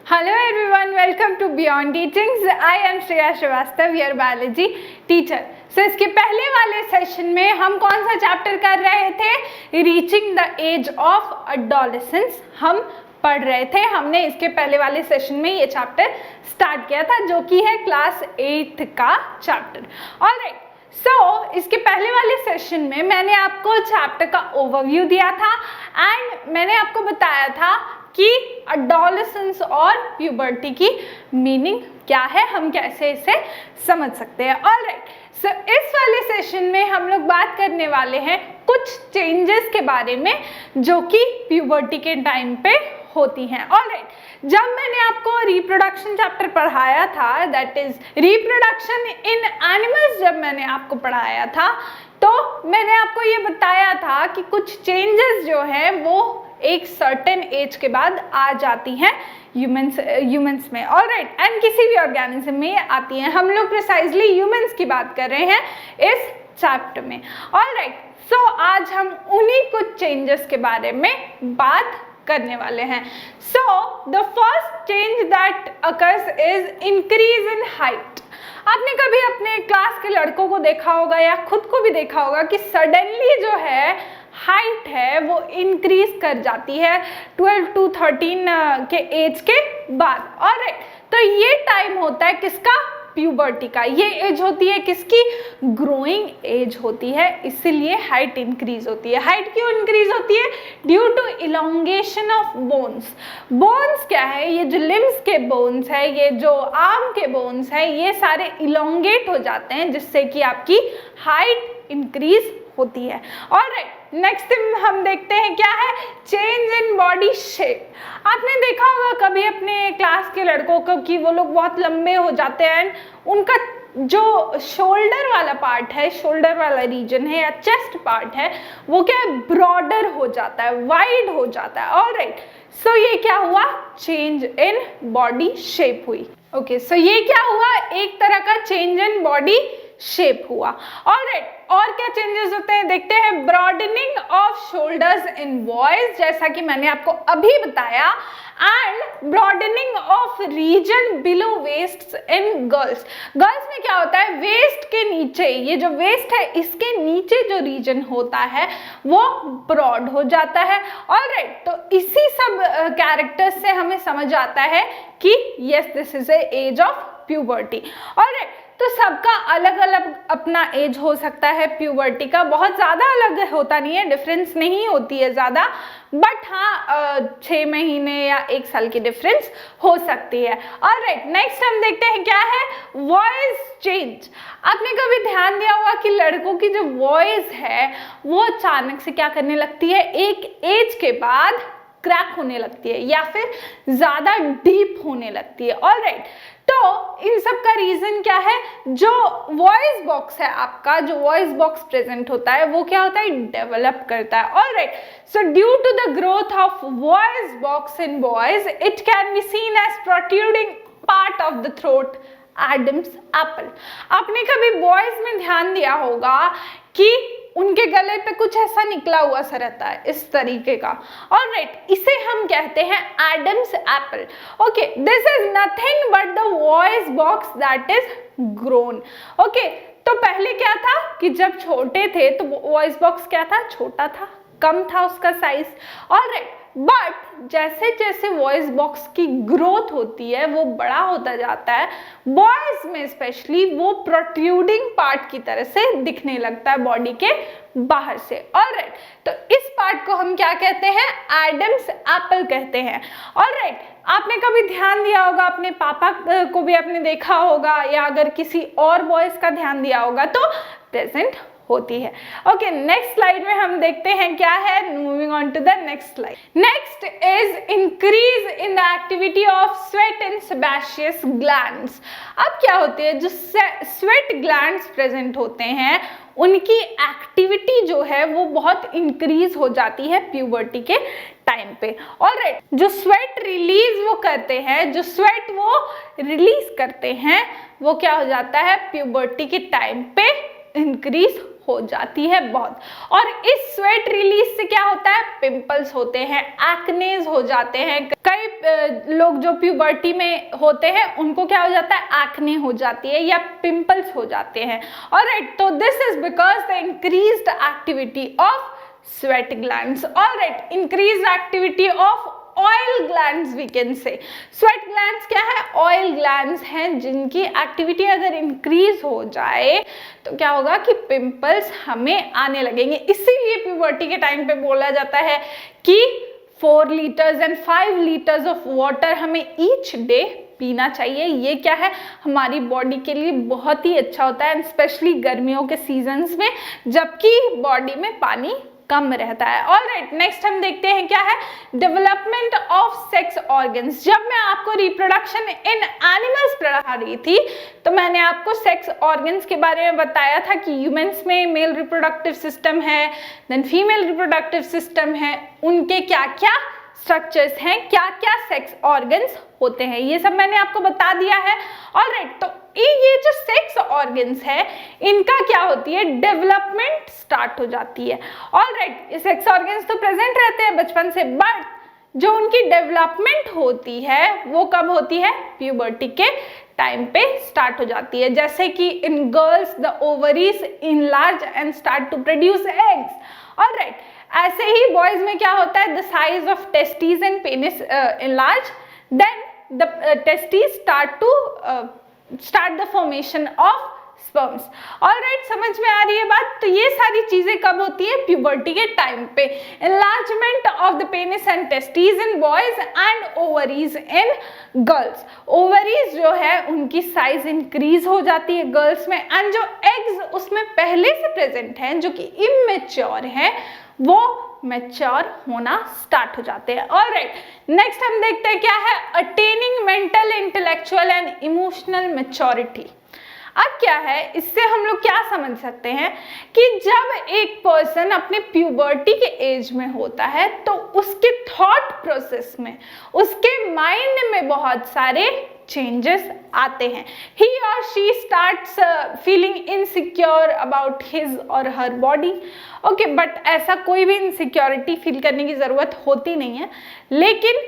Hello everyone, welcome to Beyond Teachings. I am Shreya Srivastava, your biology teacher. So इसके पहले वाले session में हम कौन सा चैप्टर कर रहे थे? Reaching the age of adolescence हम पढ़ रहे थे। हमने इसके पहले वाले सेशन में ये चैप्टर स्टार्ट किया था जो कि है क्लास 8 का चैप्टर। ऑलराइट, सो इसके पहले वाले सेशन में मैंने आपको चैप्टर का ओवरव्यू दिया था एंड मैंने आपको बताया था कि एडोलेसेंस और प्यूबर्टी की मीनिंग क्या है, हम कैसे इसे समझ सकते हैं। ऑलराइट, सो इस वाले सेशन में हम लोग बात करने वाले हैं कुछ चेंजेस के बारे में जो कि प्यूबर्टी के टाइम पे होती हैं। ऑलराइट, जब मैंने आपको रिप्रोडक्शन चैप्टर पढ़ाया था, that is reproduction in animals, जब मैंने आपको पढ़ाया था तो मैंने आपको ये बताया था कि कुछ चेंजेस जो है वो एक सर्टेन एज के बाद आ जाती हैं ह्यूमंस में। ऑलराइट, एंड किसी भी ऑर्गेनिज्म में आती हैं। हम लोग प्रिसाइजली ह्यूमंस की बात कर रहे हैं इस चैप्टर में। ऑलराइट, सो आज हम उन्हीं कुछ चेंजेस के बारे में बात करने वाले हैं। So the first change that occurs is increase in height. आपने कभी अपने क्लास के लड़कों को देखा होगा या खुद को भी देखा होगा कि सडनली जो है हाइट है वो इंक्रीज कर जाती है 12 to 13 के एज के बाद। ऑलराइट, तो ये टाइम होता है किसका? प्यूबर्टी का। ये एज होती है किसकी? ग्रोइंग एज होती है, इसीलिए हाइट इंक्रीज होती है। हाइट क्यों इंक्रीज होती है? Due to elongation of bones. Bones क्या है? ये जो लिम्स के बोन्स है, ये जो आर्म के बोन्स है, ये सारे इलोंगेट हो जाते हैं जिससे कि आपकी हाइट इंक्रीज होती है। ऑलराइट, नेक्स्ट हम देखते हैं क्या है? Change in body shape. आपने देखा होगा कभी अपने क्लास के लड़कों को कि वो लोग बहुत लंबे हो जाते हैं, उनका जो शोल्डर वाला पार्ट है, शोल्डर वाला रीजन है या चेस्ट पार्ट है, वो क्या है? ब्रॉडर हो जाता है, वाइड हो जाता है। ऑलराइट, सो ये क्या हुआ? चेंज इन बॉडी शेप हुई। ओके, सो ये क्या हुआ? एक तरह का चेंज इन बॉडी शेप हुआ। ऑलराइट, और क्या चेंजेस होते हैं देखते हैं। Broadening of shoulders in boys, जैसा कि मैंने आपको अभी बताया, and broadening of region below waist in girls. Girls में क्या होता है? वेस्ट के नीचे, ये जो वेस्ट है इसके नीचे जो रीजन होता है वो ब्रॉड हो जाता है। ऑलराइट, तो इसी सब कैरेक्टर्स से हमें समझ आता है कि yes this is a age of puberty. Alright, तो सबका अलग अलग अपना एज हो सकता है। प्यूबर्टी का बहुत ज़्यादा अलग होता नहीं है, डिफरेंस नहीं होती है ज़्यादा, बट हाँ 6 महीने या 1 साल की डिफरेंस हो सकती है। ऑलराइट, नेक्स्ट हम देखते हैं क्या है? Voice change. आपने कभी ध्यान दिया होगा कि लड़कों की जो वॉइस है वो अचानक से क्या करने लगती है? एक एज के बाद क्रैक होने लगती है या फिर ज़्यादा डीप होने लगती है। ऑलराइट, तो इन सब का रीजन क्या है? जो वॉइस बॉक्स है आपका, जो वॉइस बॉक्स प्रेजेंट होता है वो क्या होता है? डेवलप करता है। Alright, so due to the growth of voice box in boys it can be seen as protruding part of the throat, Adam's apple. आपने कभी बॉयज में ध्यान दिया होगा कि उनके गले पे कुछ ऐसा निकला हुआ सा रहता है, इस तरीके का। ऑलराइट, इसे हम कहते हैं Adam's apple. Okay, this is nothing but the voice box that is grown. Okay, तो पहले क्या था कि जब छोटे थे तो वॉइस बॉक्स क्या था? छोटा था, कम था उसका साइज। ऑलराइट, बट जैसे जैसे वॉइस बॉक्स की ग्रोथ होती है वो बड़ा होता जाता है, बॉयज में स्पेशली वो प्रोट्रूडिंग पार्ट की तरह से दिखने लगता है बॉडी के बाहर से। ऑलराइट, तो इस पार्ट को हम क्या कहते हैं? एडम्स एप्पल कहते हैं। ऑलराइट, आपने कभी ध्यान दिया होगा, अपने पापा को भी आपने देखा होगा या अगर किसी और बॉयज का ध्यान दिया होगा तो प्रेजेंट होती है। ओके, नेक्स्ट स्लाइड में हम देखते हैं क्या है। Moving on to the next slide. Next is increase in the activity of sweat and sebaceous glands. अब क्या होती है? जो स्वेट ग्लैंड्स प्रेजेंट होते हैं उनकी एक्टिविटी जो है वो बहुत इंक्रीज हो जाती है प्यूबर्टी के टाइम पे। ऑलराइट, जो स्वेट रिलीज वो करते हैं, जो स्वेट वो रिलीज करते हैं वो क्या हो जाता है? प्यूबर्टी के टाइम पे इंक्रीज हो जाती है बहुत। और इस स्वेट रिलीज से क्या होता है, पिंपल्स होते हैं, एक्नेज हो जाते हैं। कई लोग जो प्यूबर्टी में होते हैं उनको क्या हो जाता है, एक्ने हो जाती है या पिंपल्स हो जाते हैं। ऑलराइट, तो this is because the increased activity of sweat glands. All right, increased activity of oil glands we can say. Sweat glands क्या है, oil glands हैं जिनकी एक्टिविटी अगर इंक्रीज हो जाए तो क्या होगा कि पिंपल्स हमें आने लगेंगे। इसीलिए प्यूबर्टी के टाइम पे बोला जाता है कि 4 litres and 5 litres of water हमें ईच डे पीना चाहिए। ये क्या है, हमारी बॉडी के लिए बहुत ही अच्छा होता है, स्पेशली गर्मियों के सीजन्स में जबकि बॉडी में पानी कम रहता है। ऑलराइट, नेक्स्ट हम देखते हैं क्या है, डेवलपमेंट ऑफ सेक्स ऑर्गन्स। जब मैं आपको रिप्रोडक्शन इन एनिमल्स पढ़ा रही थी तो मैंने आपको सेक्स ऑर्गन्स के बारे में बताया था कि ह्यूमंस में मेल रिप्रोडक्टिव सिस्टम है, देन फीमेल रिप्रोडक्टिव सिस्टम है, उनके क्या क्या स्ट्रक्चर्स हैं, क्या क्या सेक्स ऑर्गन्स होते हैं, ये सब मैंने आपको बता दिया है। ऑलराइट, तो ये जो सेक्स ऑर्गन्स है इनका क्या होती है, डेवलपमेंट स्टार्ट हो जाती है। ऑलराइट, ये सेक्स ऑर्गन्स तो प्रेजेंट रहते हैं बचपन से, बट जो उनकी डेवलपमेंट होती है वो कब होती है, प्यूबर्टी के टाइम पे स्टार्ट हो जाती है। जैसे कि in girls the ovaries enlarge and start to produce eggs. Alright, ऐसे ही बॉयज में क्या होता है, the size of testis and penis enlarge, then the testes start the formation of sperms. Alright, समझ में आ रही है बात। तो ये सारी चीजें कब होती है, प्यूबर्टी के टाइम पे। enlargement of the penis and testes in boys and ovaries in girls. ovaries जो है उनकी साइज इंक्रीज हो जाती है गर्ल्स में, एंड जो एग्स उसमें पहले से प्रेजेंट हैं जो कि इमेच्योर हैं वो मैच्योर होना स्टार्ट हो जाते हैं। ऑलराइट, नेक्स्ट हम देखते हैं क्या है, attaining mental, intellectual and emotional maturity. अब क्या है, इससे हम लोग क्या समझ सकते हैं कि जब एक पर्सन अपने प्यूबर्टी के एज में होता है तो उसके थॉट प्रोसेस में, उसके माइंड में बहुत सारे चेंजेस आते हैं। ही और she starts feeling insecure about his और हर बॉडी। ओके, बट ऐसा कोई भी इनसिक्योरिटी फील करने की ज़रूरत होती नहीं है, लेकिन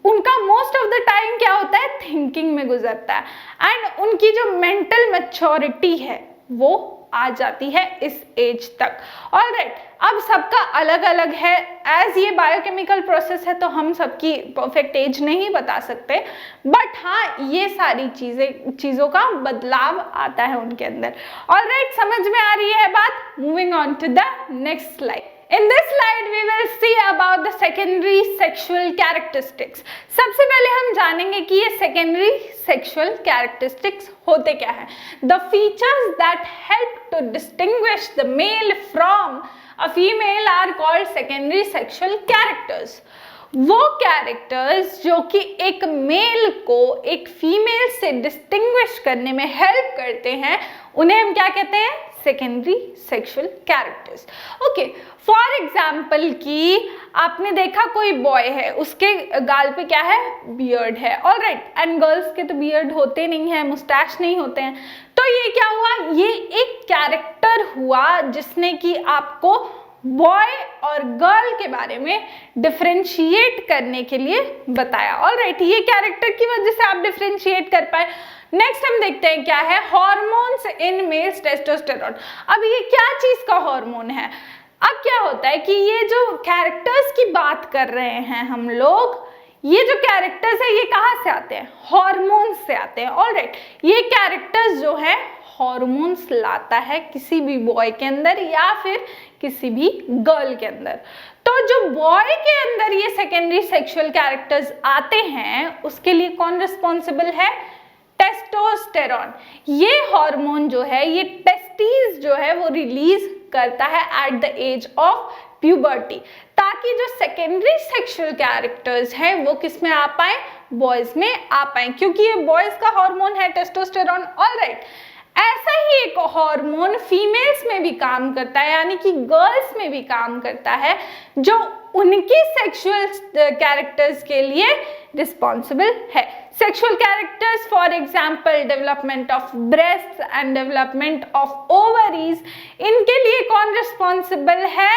उनका मोस्ट ऑफ द टाइम क्या होता है, थिंकिंग में गुजरता है, एंड उनकी जो मेंटल मैच्योरिटी है वो आ जाती है इस एज तक। ऑलराइट, अब सबका अलग अलग है, एज ये बायोकेमिकल प्रोसेस है तो हम सबकी परफेक्ट एज नहीं बता सकते, बट हाँ ये सारी चीज़ों का बदलाव आता है उनके अंदर। ऑलराइट, समझ में आ रही है बात। Moving on to the next slide. In this slide we will see about the secondary sexual characteristics. सबसे पहले हम जानेंगे कि ये secondary sexual characteristics होते क्या हैं। The features that help to distinguish the male from a female are called secondary sexual characters. वो कैरेक्टर्स जो कि एक मेल को एक फीमेल से डिस्टिंग्विश करने में हेल्प करते हैं उन्हें हम क्या कहते हैं, secondary sexual characters. Okay, for example कि आपने देखा कोई बॉय है, उसके गाल पे क्या है, बियर्ड है। ऑलराइट, एंड गर्ल्स के तो बियर्ड होते नहीं है, मुस्टैच नहीं होते हैं। तो ये क्या हुआ, ये एक कैरेक्टर हुआ जिसने कि आपको बॉय और गर्ल के बारे में डिफरेंशिएट करने के लिए बताया। ऑलराइट, ये कैरेक्टर की वजह से आप डिफरेंशिएट कर पाए। नेक्स्ट हम देखते हैं क्या है, हॉर्मोन्स इन मेल्स, टेस्टोस्टेरोन। अब ये क्या चीज का हार्मोन है, अब क्या होता है कि ये जो कैरेक्टर्स की बात कर रहे हैं हम लोग, ये जो कैरेक्टर्स है ये कहाँ से आते हैं, हॉर्मोन्स से आते हैं। ऑलराइट, ये कैरेक्टर्स जो है हॉर्मोन्स लाता है किसी भी बॉय के अंदर या फिर किसी भी गर्ल के अंदर। तो जो बॉय के अंदर ये सेकेंडरी सेक्सुअल कैरेक्टर्स आते हैं उसके लिए कौन रिस्पॉन्सिबल है, टेस्टोस्टेरोन। ये हार्मोन जो है ये टेस्टिस जो है वो रिलीज करता है at the age of puberty, ताकि जो सेकेंडरी सेक्सुअल कैरेक्टर्स हैं वो किस में आ पाए, बॉयज में आ पाए, क्योंकि ये बॉयज का हार्मोन है टेस्टोस्टेरोन। ऑलराइट, ऐसा ही एक हार्मोन फीमेल्स में भी काम करता है, यानी कि गर्ल्स में भी काम करता है, जो उनकी सेक्सुअल कैरेक्टर्स के लिए रिस्पॉन्सिबल है। Sexual characters for example development of breast and development of ovaries, इनके लिए कौन रिस्पॉन्सिबल है?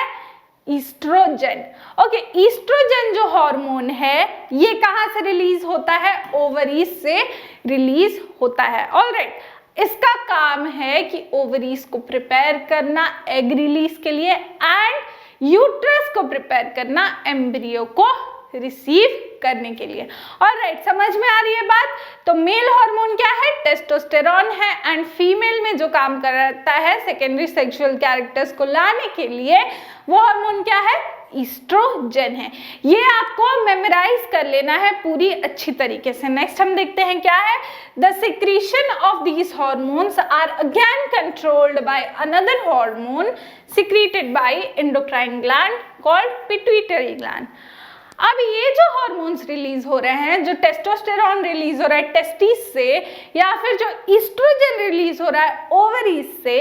ईस्ट्रोजन। ओके, ईस्ट्रोजन जो हार्मोन है ये कहाँ से रिलीज होता है? ओवरीज से रिलीज होता है। ऑलराइट, इसका काम है कि ओवरीज को प्रिपेयर करना एग रिलीज के लिए एंड यूट्रस को प्रिपेयर करना एम्ब्रियो को रिसीव करने के लिए। ऑलराइट, समझ में आ रही है बात? तो मेल हार्मोन क्या है? टेस्टोस्टेरॉन है, एंड फीमेल में जो काम करता है सेकेंडरी सेक्सुअल कैरेक्टर्स को लाने के लिए, वो हार्मोन क्या है? ईस्ट्रोजन है। ये आपको मेमोराइज कर लेना है पूरी अच्छी तरीके से। नेक्स्ट हम देखते हैं क्या है? The secretion of these hormones are again controlled by another hormone secreted by endocrine gland called pituitary gland. अब ये जो हार्मोन्स रिलीज हो रहे हैं, जो टेस्टोस्टेरॉन रिलीज हो रहा है टेस्टिस से, या फिर जो ईस्ट्रोजन रिलीज हो रहा है ओवरीज से,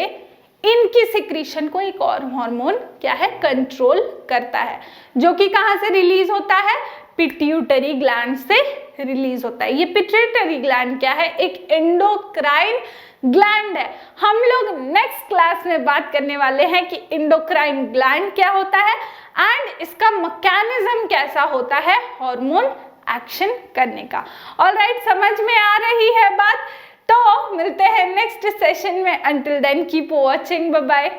इनकी सिक्रीशन को एक और हार्मोन क्या है? कंट्रोल करता है, जो कि कहाँ से रिलीज होता है? पिट्यूटरी ग्लैंड से रिलीज होता है। ये पिट्यूटरी ग्लैंड क्या है? एक एंडोक्राइन ग्लैंड है। हम लोग नेक्स्ट क्लास में बात करने वाले हैं कि एंडोक्राइन ग्लैंड क्या होता है एंड इसका मैकेनिज्म कैसा होता है हार्मोन एक्शन करने का। ऑलराइट, समझ में आ रही है बात? तो मिलते हैं नेक्स्ट सेशन में। Until then keep watching, bye bye.